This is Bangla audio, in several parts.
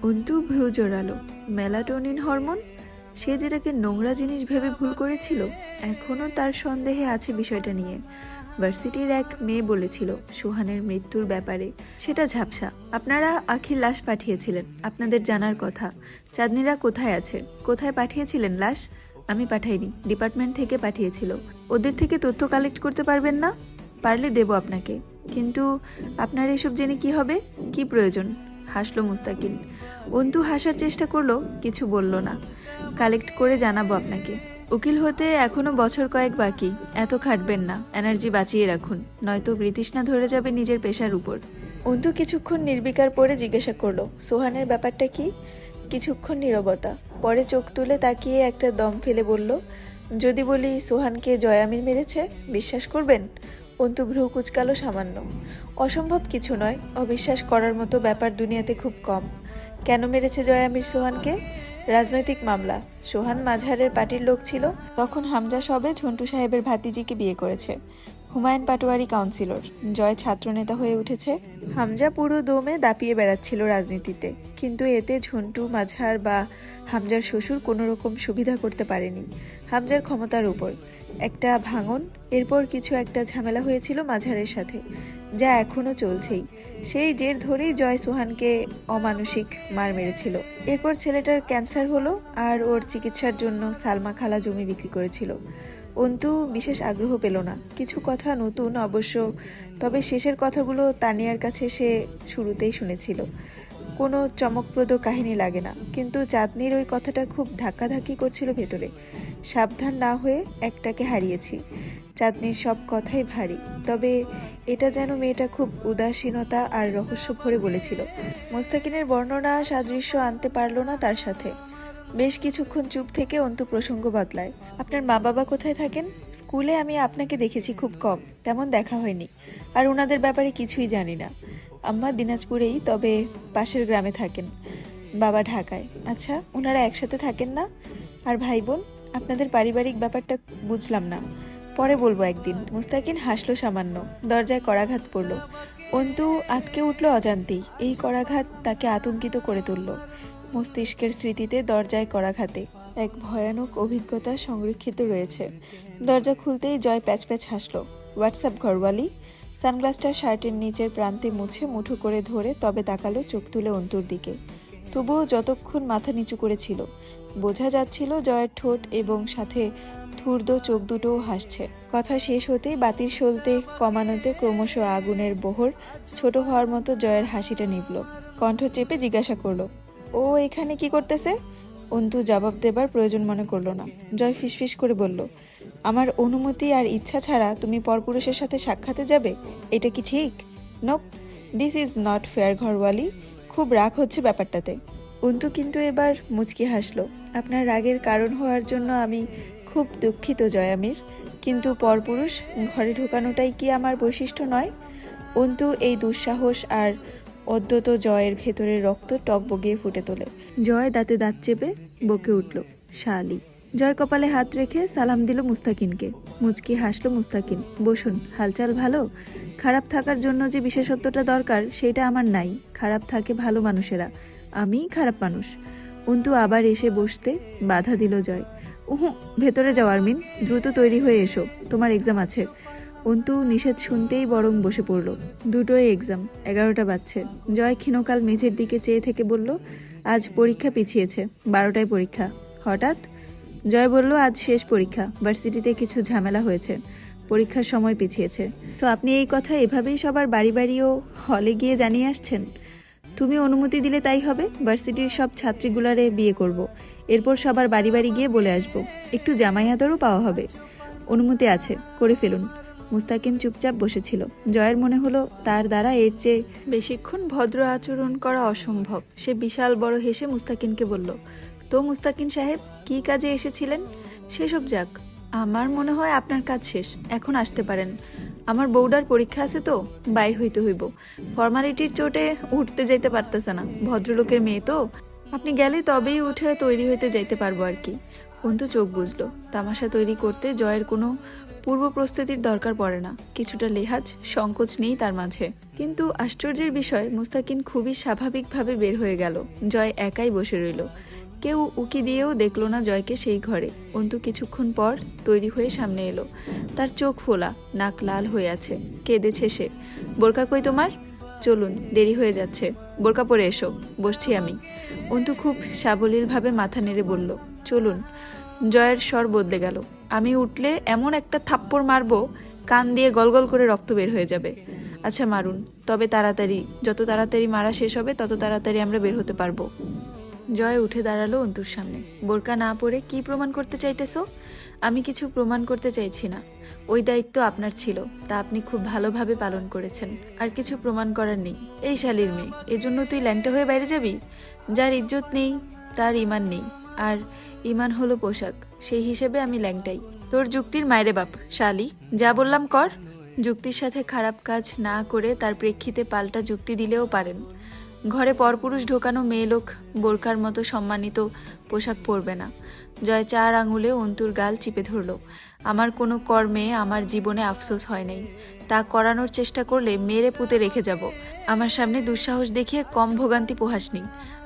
অন্তু ভ্রু জোড়ালো। Melatonin hormone? সে যেটাকে নোংরা জিনিস ভেবে ভুল করেছিল, এখনও তার সন্দেহে আছে বিষয়টা নিয়ে। ভার্সিটির এক মেয়ে বলেছিল সোহানের মৃত্যুর ব্যাপারে, সেটা ঝাপসা। আপনারা আখির লাশ পাঠিয়েছিলেন, আপনাদের জানার কথা। চাঁদনিরা কোথায় আছে? কোথায় পাঠিয়েছিলেন লাশ? আমি পাঠাইনি, ডিপার্টমেন্ট থেকে পাঠিয়েছিল। ওদের থেকে তথ্য কালেক্ট করতে পারবেন না? পারলে দেব আপনাকে, কিন্তু আপনার এসব জেনে কি হবে? কি প্রয়োজন? হাসলো মুস্তাকিন। অন্তু হাসার চেষ্টা করলো, কিছু বলল না। কালেক্ট করে জানাবো আপনাকে। উকিল হতে এখনো বছর কয়েক বাকি, এত খাটবেন না, এনার্জি বাঁচিয়ে রাখুন, নয়তো বৃতৃষ্ণা ধরে যাবে নিজের পেশার উপর। অন্তু কিছুক্ষণ নির্বিকার পরে জিজ্ঞাসা করলো, সোহানের ব্যাপারটা কি? কিছুক্ষণ নীরবতা, পরে চোখ তুলে তাকিয়ে একটা দম ফেলে বলল, যদি বলি সোহানকে জয়ামির মেরেছে, বিশ্বাস করবেন? অন্তু ভ্রু কুচকালো সামান্য। অসম্ভব কিছু নয়, অবিশ্বাস করার মতো ব্যাপার দুনিয়াতে খুব কম। কেন মেরেছে জয়ামির সোহানকে? রাজনৈতিক মামলা। সোহান মাঝহারের পার্টির লোক ছিল, তখন হামজা সবে ঝন্টু সাহেবের ভাতিজিকে বিয়ে করেছে। হুমায়ুন পাটোয়ারি কাউন্সিলর, জয় ছাত্রনেতা হয়ে উঠেছে। হামজা পুরো দমে দাপিয়ে বেড়াচ্ছিল রাজনীতিতে, কিন্তু এতে ঝন্টু, মাঝহার বা হামজার শ্বশুর কোনো রকম সুবিধা করতে পারেনি। হামজার ক্ষমতার উপর একটা ভাঙন, এরপর কিছু একটা ঝামেলা হয়েছিল মাঝহারের সাথে, যা এখনও চলছেই। সেই জের ধরেই জয় সোহানকে অমানুষিক মার মেরেছিল। এরপর ছেলেটার ক্যান্সার হলো, আর ওর চিকিৎসার জন্য সালমা খালা জমি বিক্রি করেছিল। অন্তু বিশেষ আগ্রহ পেল না। কিছু কথা নতুন অবশ্য, তবে শেষের কথাগুলো তানিয়ার কাছে সে শুরুতেই শুনেছিল। কোনো চমকপ্রদ কাহিনী লাগে না, কিন্তু চাঁদনির ওই কথাটা খুব ধাক্কাধাক্কি করছিল ভেতরে। সাবধান না হয়ে একটাকে হারিয়েছি। চাঁদনির সব কথাই ভারী, তবে এটা যেন মেয়েটা খুব উদাসীনতা আর রহস্য ভরে বলেছিল। মোস্তাকিনের বর্ণনা সাদৃশ্য আনতে পারল না তার সাথে। বেশ কিছুক্ষণ চুপ থেকে অন্তু প্রসঙ্গ বদলায়। আপনার মা বাবা কোথায় থাকেন? স্কুলে আমি আপনাকে দেখেছি খুব কম, তেমন দেখা হয়নি। আর ওনাদের ব্যাপারে কিছুই জানি না। আম্মা দিনাজপুরেই, তবে পাশের গ্রামে থাকেন। বাবা ঢাকায়। আচ্ছা, ওনারা একসাথে থাকেন না? আর ভাই বোন? আপনাদের পারিবারিক ব্যাপারটা বুঝলাম না, পরে বলবো একদিন। মুস্তাকিন হাসলো সামান্য। দরজায় করাঘাত পড়ল। অন্তু আতকে উঠল অজান্তেই। এই করাঘাত তাকে আতঙ্কিত করে তুলল। মস্তিষ্কের স্মৃতিতে দরজায় করাঘাতে এক ভয়ানক অভিজ্ঞতা সংরক্ষিত রয়েছে। দরজা খুলতেই জয় প্যাচ প্যাচ হাসল। হোয়াটসঅ্যাপ ঘরওয়ালি? সানগ্লাসটা শার্টের নিচের প্রান্তে মুছে মুঠো করে ধরে তবে তাকালো চোখ তুলে অন্তুর দিকে। তবুও যতক্ষণ মাথা নিচু করেছিল, বোঝা যাচ্ছিল জয়ের ঠোঁট এবং সাথে থুর্দ চোখ দুটোও হাসছে। কথা শেষ হতেই বাতির সলতে কমানোতে ক্রমশ আগুনের বহর ছোট হওয়ার মতো জয়ের হাসিটা নিভল। কণ্ঠ চেপে জিজ্ঞাসা করলো, ও এখানে কি করতেছে? অন্তু জবাব দেবার প্রয়োজন মনে করলো না। জয় ফিসফিস করে বলল, আমার অনুমতি আর ইচ্ছা ছাড়া তুমি পরপুরুষের সাথে সাক্ষাতে যাবে? এটা কি ঠিক? Nope, this is not fair ঘরওয়ালি। খুব রাগ হচ্ছে ব্যাপারটাতে। অন্তু কিন্তু এবার মুচকি হাসলো। আপনার রাগের কারণ হওয়ার জন্য আমি খুব দুঃখিত জয়ামির, কিন্তু পরপুরুষ ঘরে ঢোকানোটাই কি আমার বৈশিষ্ট্য নয়? অন্তু এই দুঃসাহস আর অদ্যত জয়ের ভেতরের রক্ত টক বগিয়ে ফুটে তোলে। জয় দাঁতে দাঁত চেপে বকে উঠল, শালি। জয় কপালে হাত রেখে সালাম দিল মুস্তাকিনকে। মুচকি হাসলো মুস্তাকিন। বসুন, হালচাল ভালো? খারাপ থাকার জন্য যে বিশেষত্বটা দরকার সেটা আমার নাই। খারাপ থাকে ভালো মানুষেরা, আমিই খারাপ মানুষ। অন্তু আবার এসে বসতে বাধা দিল জয়। উহু, ভেতরে যাও আরমিন, দ্রুত তৈরি হয়ে এসো, তোমার এক্সাম আছে। অন্তু নিষেধ শুনতেই বরং বসে পড়ল। দুটোই এক্সাম, 11টা বাজছে। জয় ক্ষীণকাল মেঝের দিকে চেয়ে থেকে বলল, আজ পরীক্ষা পিছিয়েছে, 12টায় পরীক্ষা। হঠাৎ? জয় বলল, আজ শেষ পরীক্ষা, ভার্সিটিতে কিছু ঝামেলা হয়েছে, পরীক্ষার সময় পিছিয়েছে। তো আপনি এই কথা এভাবেই সবার বাড়ি বাড়ি ও হলে গিয়ে জানিয়ে আসছেন? তুমি অনুমতি দিলে তাই হবে। ভার্সিটির সব ছাত্রীগুলারে বিয়ে করব, এরপর সবার বাড়ি বাড়ি গিয়ে বলে আসব, একটু জামাই আদরও পাওয়া হবে। অনুমতি আছে, করে ফেলুন। মুস্তাকিন চুপচাপ বসেছিল। জয়ের মনে হলো তার দ্বারা এর চেয়ে বেশিক্ষণ ভদ্র আচরণ করা অসম্ভব। সে বিশাল বড় হেসে মুস্তাকিনকে বলল, তো মুস্তাকিন সাহেব, কি কাজে এসেছিলেন? সেসব যাক, আমার মনে হয় আপনার কাজ শেষ, এখন আসতে পারেন। আমার বউডার পরীক্ষা আছে তো, বাইর হইতে হইব। ফর্মালিটির চোটে উঠতে যাইতে পারতেছে না, ভদ্রলোকের মেয়ে তো। আপনি গেলে তবেই উঠে তৈরি হইতে যাইতে পারবো আর কি। অন্তু চোখ বুঝলো। তামাশা তৈরি করতে জয়ের কোনো পূর্ব প্রস্তুতির দরকার পড়ে না, কিছুটা লেহাজ সংকোচ নেই তার মাঝে। কিন্তু আশ্চর্যের বিষয়, মুস্তাকিন খুবই স্বাভাবিকভাবে বের হয়ে গেল। জয় একাই বসে রইল, কেউ উকি দিয়েও দেখলো না জয়কে সেই ঘরে। অন্তু কিছুক্ষণ পর তৈরি হয়ে সামনে এলো, তার চোখ ফোলা, নাক লাল হয়ে আছে, কেঁদেছে সে। বোরকা কই তোমার? চলুন, দেরি হয়ে যাচ্ছে, বোরকা পরে এসো, বসছি আমি। অন্তু খুব সাবলীলভাবে মাথা নেড়ে বলল, চলুন। জয়ের স্বর বদলে গেল, আমি উঠলে এমন একটা থাপ্পড় মারবো, কান দিয়ে গলগল করে রক্ত বের হয়ে যাবে। আচ্ছা মারুন, তবে তাড়াতাড়ি, যত তাড়াতাড়ি মারা শেষ হবে তত তাড়াতাড়ি আমরা বের হতে পারবো। জয় উঠে দাঁড়ালো অন্তুর সামনে। বোরকা না পরে কি প্রমাণ করতে চাইতেছো? আমি কিছু প্রমাণ করতে চাইছি না, ওই দায়িত্ব আপনার ছিল, তা আপনি খুব ভালোভাবে পালন করেছেন। আর কিছু প্রমাণ করার নেই। এই শালির মেয়ে, এজন্য তুই ল্যাংটা হয়ে বাইরে যাবি? যার ইজ্জত নেই তার ঈমান নেই, আর ঈমান হলো পোশাক, সেই হিসেবে আমি ল্যাংটাই। তোর যুক্তির মায়েরে বাপ, শালি, যা বললাম কর। যুক্তির সাথে খারাপ কাজ না করে তার প্রেক্ষিতে পাল্টা যুক্তি দিলেও পারেন। ঘরে পরপুরুষ ঢোকানো মেয়ে লোক বোরকার মতো সম্মানিত পোশাক পরবে না। জয় 4 আঙুলে অন্তুর গাল চিপে ধরল। আমার কোনো কর্মে আমার জীবনে আফসোস হয় নাই, তা করানোর চেষ্টা করলে মেরে পুঁতে রেখে যাব। আমার সামনে দুঃসাহস দেখিয়ে কম ভোগান্তি পোহাসনি।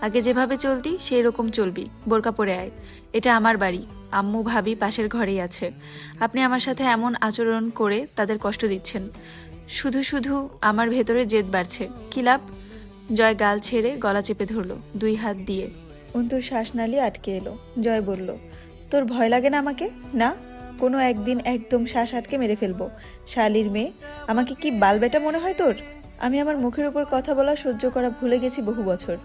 আগে যেভাবে চলতি সেই রকম চলবি। বোরকা পরে আয়, এটা আমার বাড়ি, আম্মু ভাবি পাশের ঘরেই আছে। আপনি আমার সাথে এমন আচরণ করে তাদের কষ্ট দিচ্ছেন। শুধু শুধু আমার ভেতরে জেদ বাড়ছে, কি লাভ? জয় গাল ছেড়ে গলা চেপে ধরল 2 হাত দিয়ে। অন্তুর শ্বাসনালী আটকে এলো। জয় বলল, তোর ভয় লাগে না আমাকে? না, কোনো একদিন একদম শ্বাস আটকে মেরে ফেলবো। শালির মেয়ে, আমাকে কি বালবেটা মনে হয় তোর? আমি আমার মুখের উপর কথা বলা সহ্য করা ভুলে গেছি বহু বছর।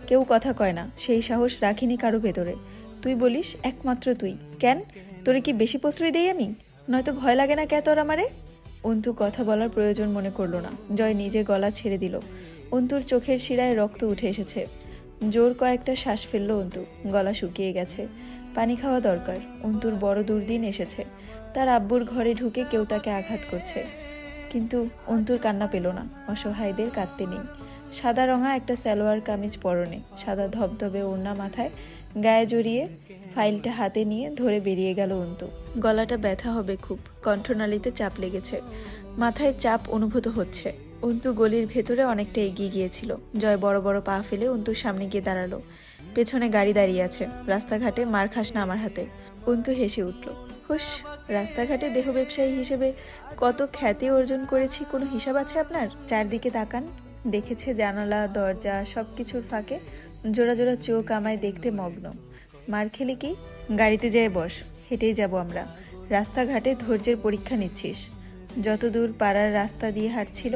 কেউ কথা কয় না, সেই সাহস রাখিনি কারো ভেতরে। তুই বলিস একমাত্র তুই। কেন, তোরে কি বেশি প্রশ্রয় দেই আমি? নয়তো ভয় লাগে না কে তোর আমারে? অন্তু কথা বলার প্রয়োজন মনে করলো না। জয় নিজে গলা ছেড়ে দিল। অন্তুর চোখের শিরায় রক্ত উঠে এসেছে। জোর কয়েকটা শ্বাস ফেলল অন্তু, গলা শুকিয়ে গেছে। পানি খাওয়া দরকার। অন্তুর বড় দুর্দিন এসেছে। তার আব্বুর ঘরে ঢুকে কেউ তাকে আঘাত করছে। কিন্তু অন্তুর কান্না পেল না, অসহায়দের কাঁদতে নেই। সাদা রঙা একটা সালোয়ার কামিজ পরনে, সাদা ধবধবে ওড়না মাথায়, গায়ে জড়িয়ে ফাইলটা হাতে নিয়ে ধরে বেরিয়ে গেল অন্তু। গলাটা ব্যথা হবে খুব, কণ্ঠনালীতে চাপ লেগেছে, মাথায় চাপ অনুভূত হচ্ছে। অন্তু গলির ভেতরে অনেকটা এগিয়ে গিয়েছিল। জয় বড় বড় পা ফেলে অন্তুর সামনে গিয়ে দাঁড়ালো। পেছনে গাড়ি দাঁড়িয়ে আছে। রাস্তাঘাটে মার খাস না আমার হাতে। অন্তু হেসে উঠল। হুস, রাস্তাঘাটে দেহ ব্যবসায়ী হিসেবে কত খ্যাতি অর্জন করেছি কোনো হিসাব আছে আপনার? চারদিকে তাকান, দেখেছে জানালা দরজা সবকিছুর ফাঁকে জোড়া জোড়া চোখ আমায় দেখতে মগ্ন। মার খেলি কি? গাড়িতে যেয়ে বস, হেঁটেই যাব আমরা। রাস্তাঘাটে ধৈর্যের পরীক্ষা নিচ্ছিস? যতদূর পাড়ার রাস্তা দিয়ে হাঁটছিল,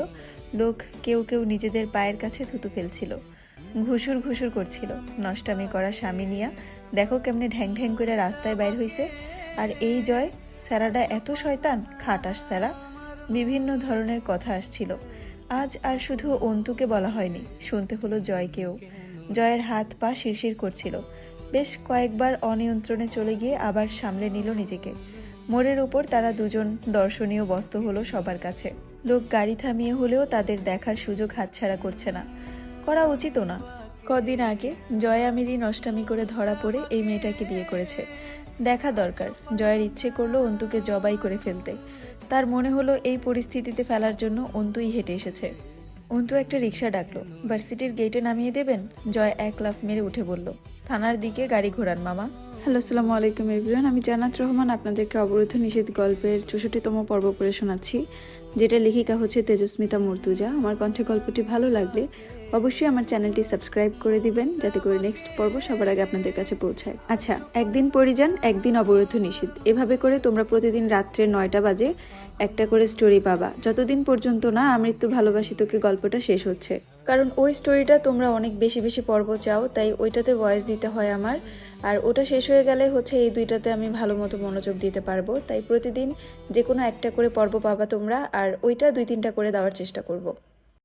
লোক কেউ কেউ নিজেদের পায়ের কাছে থুতু ফেলছিল, ঘুষুর ঘুষুর করছিল। নষ্টামি করা স্বামী নিয়া দেখো কেমনে ঢ্যাং ঢ্যাং করে রাস্তায় বাইর হইছে। আর এই জয় স্যারাটা এত শয়তান, খাটাস স্যারা। বিভিন্ন ধরনের কথা আসছিল। আজ আর শুধু অন্তুকে বলা হয়নি, শুনতে হলো জয়কেও। জয়ের হাত পা শিরশির করছিল। বেশ কয়েকবার অনিয়ন্ত্রণে চলে গিয়ে আবার সামলে নিল নিজেকে। মোড়ের উপর তারা দুজন দর্শনীয় বস্তু হলো সবার কাছে। লোক গাড়ি থামিয়ে হলেও তাদের দেখার সুযোগ হাতছাড়া করছে না, করা উচিতও না। কদিন আগে জয় আমিরি নষ্টামি করে ধরা পড়ে এই মেয়েটাকে বিয়ে করেছে। দেখা দরকার। জয়ের ইচ্ছে করলো অন্তুকে জবাই করে ফেলতে। তার মনে হলো এই পরিস্থিতিতে ফেলার জন্য অন্তুই হেঁটে এসেছে। অন্তু একটা রিক্সা ডাকলো। ভার্সিটির গেটে নামিয়ে দেবেন? জয় এক লাফ মেরে উঠে বলল, থানার দিকে গাড়ি ঘোরান মামা। হ্যালো, আসসালামু আলাইকুম এভরিওয়ান। আমি জান্নাত রহমান আপনাদেরকে অবরুদ্ধ নিষেধ গল্পের 64তম পর্ব পড়ে শোনাচ্ছি, যেটা লেখিকা হচ্ছে তেজস্মিতা মুর্তুজা। আমার কণ্ঠে গল্পটি ভালো লাগলে অবশ্যই আমার চ্যানেলটি সাবস্ক্রাইব করে দিবেন, যাতে করে নেক্সট পর্ব সবার আগে আপনাদের কাছে পৌঁছায়। আচ্ছা, একদিন পরিযান একদিন অবরুদ্ধ নিষেধ, এভাবে করে তোমরা প্রতিদিন রাত্রে 9টা বাজে একটা করে স্টোরি পাবা, যতদিন পর্যন্ত না আমৃত্যু ভালোবাসি তোকে গল্পটা শেষ হচ্ছে। কারণ ওই স্টোরিটা তোমরা অনেক বেশি বেশি পর্ব চাও, তাই ওইটাতে ভয়েস দিতে হয় আমার। আর ওটা শেষ হয়ে গেলে হচ্ছে এই দুইটাতে আমি ভালো মতো মনোযোগ দিতে পারবো। তাই প্রতিদিন যে কোনো একটা করে পর্ব পাবা তোমরা, আর ওইটা 2-3টা করে দেওয়ার চেষ্টা করব।